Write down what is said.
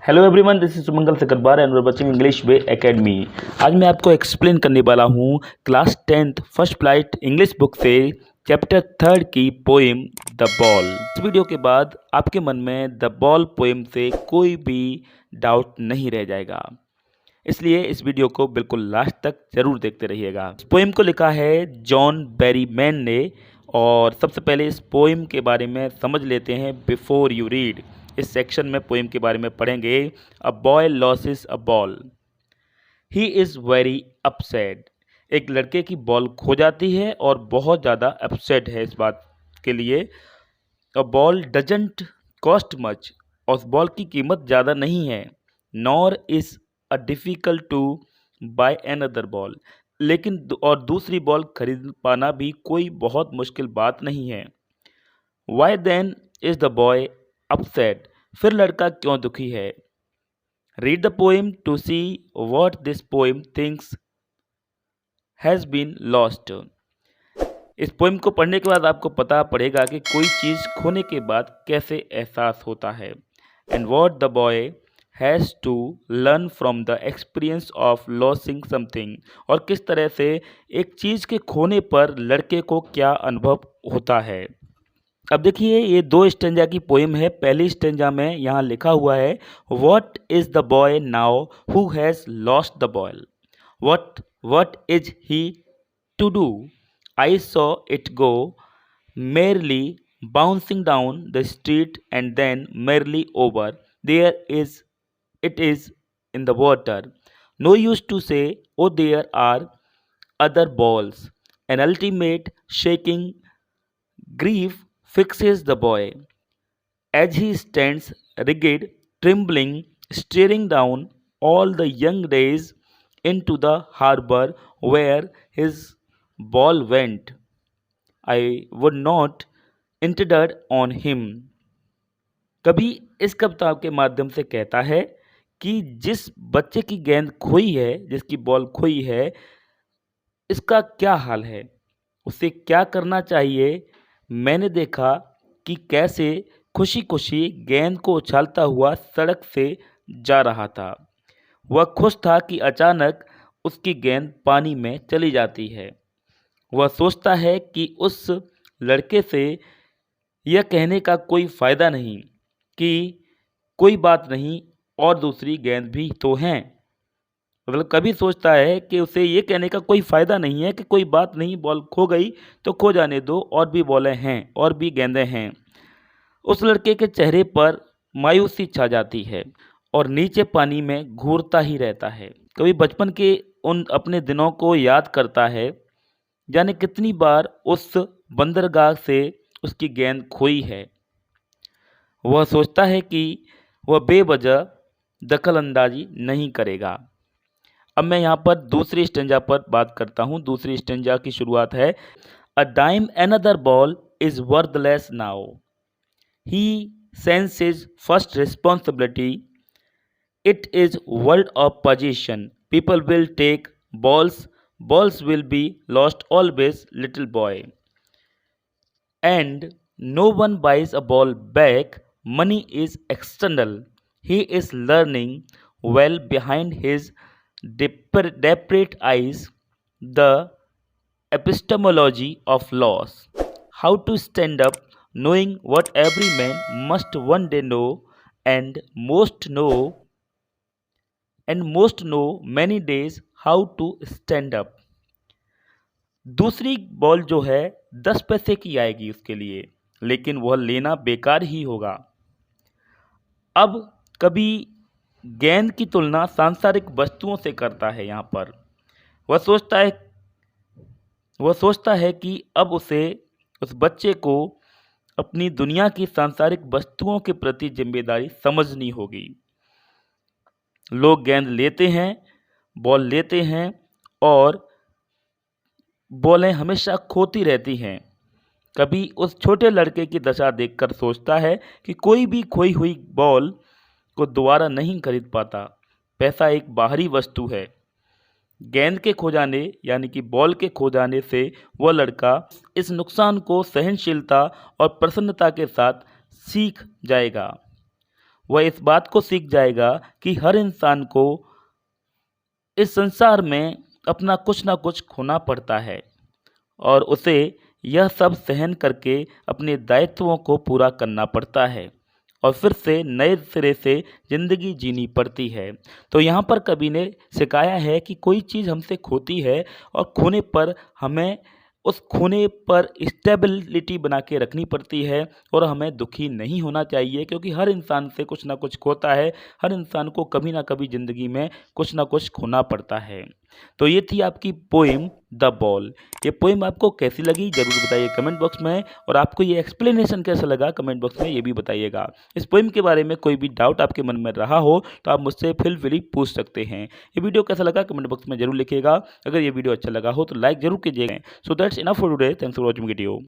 Hello everyone, this is Sumangal Sakarbar and watching English way academy. आज मैं आपको एक्सप्लेन करने वाला हूँ class 10th first flight English book से चैप्टर 3 की पोएम द बॉल। इस वीडियो के बाद आपके मन में द बॉल पोएम से कोई भी डाउट नहीं रह जाएगा, इसलिए इस वीडियो को बिल्कुल लास्ट तक जरूर देखते रहिएगा। इस पोएम को लिखा है जॉन बेरीमैन ने, और सबसे पहले इस पोएम के बारे में समझ लेते हैं बिफोर यू रीड। इस सेक्शन में पोएम के बारे में पढ़ेंगे। A boy losses a ball, he is very upset. एक लड़के की बॉल खो जाती है और बहुत ज़्यादा अपसेट है इस बात के लिए। A ball doesn't cost much, और उस बॉल की कीमत ज़्यादा नहीं है। Nor is a difficult to buy another ball, लेकिन और दूसरी बॉल खरीद पाना भी कोई बहुत मुश्किल बात नहीं है। Why then is the boy upset, फिर लड़का क्यों दुखी है। Read the poem to see what this poem thinks has been lost. इस पोएम को पढ़ने के बाद आपको पता पड़ेगा कि कोई चीज़ खोने के बाद कैसे एहसास होता है। And what the boy has to learn from the experience of losing something, और किस तरह से एक चीज़ के खोने पर लड़के को क्या अनुभव होता है। अब देखिए, ये दो स्टेंजा की पोएम है। पहली स्टेंजा में यहाँ लिखा हुआ है what is the boy now who has lost the ball, what is he to do, I saw it go merely bouncing down the street and then merely over there is it is in the water. No use to say, oh there are other balls. An ultimate shaking grief fixes the boy as he stands rigid, trembling, staring down all the young days into the harbor where his ball went. I would not intrude on him. कवि इस कविता के माध्यम से कहता है कि जिस बच्चे की गेंद खोई है, जिसकी बॉल खोई है, इसका क्या हाल है, उसे क्या करना चाहिए। मैंने देखा कि कैसे खुशी खुशी गेंद को उछालता हुआ सड़क से जा रहा था। वह खुश था कि अचानक उसकी गेंद पानी में चली जाती है। वह सोचता है कि उस लड़के से यह कहने का कोई फ़ायदा नहीं कि कोई बात नहीं और दूसरी गेंद भी तो हैं। मतलब कभी सोचता है कि उसे ये कहने का कोई फ़ायदा नहीं है कि कोई बात नहीं, बॉल खो गई तो खो जाने दो, और भी बॉलें हैं और भी गेंदें हैं। उस लड़के के चेहरे पर मायूसी छा जाती है और नीचे पानी में घूरता ही रहता है। कभी बचपन के उन अपने दिनों को याद करता है, जाने कितनी बार उस बंदरगाह से उसकी गेंद खोई है। वह सोचता है कि वह बेवजह दखल अंदाजी नहीं करेगा। अब मैं यहाँ पर दूसरी स्टेंजा पर बात करता हूँ। दूसरी स्टेंजा की शुरुआत है a dime another ball is worthless now, he senses first responsibility, it is world of possession, people will take balls will be lost always, little boy, and no one buys a ball back, money is external, he is learning well behind his desperate eyes the epistemology of loss, how to stand up knowing what every man must one day know, and most know many days how to stand up. दूसरी ball जो है 10 पैसे की आएगी उसके लिए, लेकिन वह लेना बेकार ही होगा। अब कभी गेंद की तुलना सांसारिक वस्तुओं से करता है। यहाँ पर वह सोचता है कि अब उसे उस बच्चे को अपनी दुनिया की सांसारिक वस्तुओं के प्रति जिम्मेदारी समझनी होगी। लोग गेंद लेते हैं, बॉल लेते हैं, और बॉलें हमेशा खोती रहती हैं। कभी उस छोटे लड़के की दशा देखकर सोचता है कि कोई भी खोई हुई बॉल को दोबारा नहीं खरीद पाता। पैसा एक बाहरी वस्तु है। गेंद के खो जाने यानी कि बॉल के खो जाने से वह लड़का इस नुकसान को सहनशीलता और प्रसन्नता के साथ सीख जाएगा। वह इस बात को सीख जाएगा कि हर इंसान को इस संसार में अपना कुछ ना कुछ खोना पड़ता है और उसे यह सब सहन करके अपने दायित्वों को पूरा करना पड़ता है और फिर से नए सिरे से ज़िंदगी जीनी पड़ती है। तो यहाँ पर कवि ने सिखाया है कि कोई चीज़ हमसे खोती है और खोने पर हमें उस खोने पर स्टेबिलिटी बना के रखनी पड़ती है और हमें दुखी नहीं होना चाहिए, क्योंकि हर इंसान से कुछ ना कुछ खोता है। हर इंसान को कभी ना कभी ज़िंदगी में कुछ ना कुछ खोना पड़ता है। तो ये थी आपकी पोएम द बॉल। ये पोएम आपको कैसी लगी ज़रूर बताइए कमेंट बॉक्स में, और आपको ये एक्सप्लेनेशन कैसा लगा कमेंट बॉक्स में ये भी बताइएगा। इस पोएम के बारे में कोई भी डाउट आपके मन में रहा हो तो आप मुझसे फ्री पूछ सकते हैं। ये वीडियो कैसा लगा कमेंट बॉक्स में जरूर लिखिएगा। अगर ये वीडियो अच्छा लगा हो तो लाइक जरूर कीजिएगा। So that's enough for today. Thanks for watching video.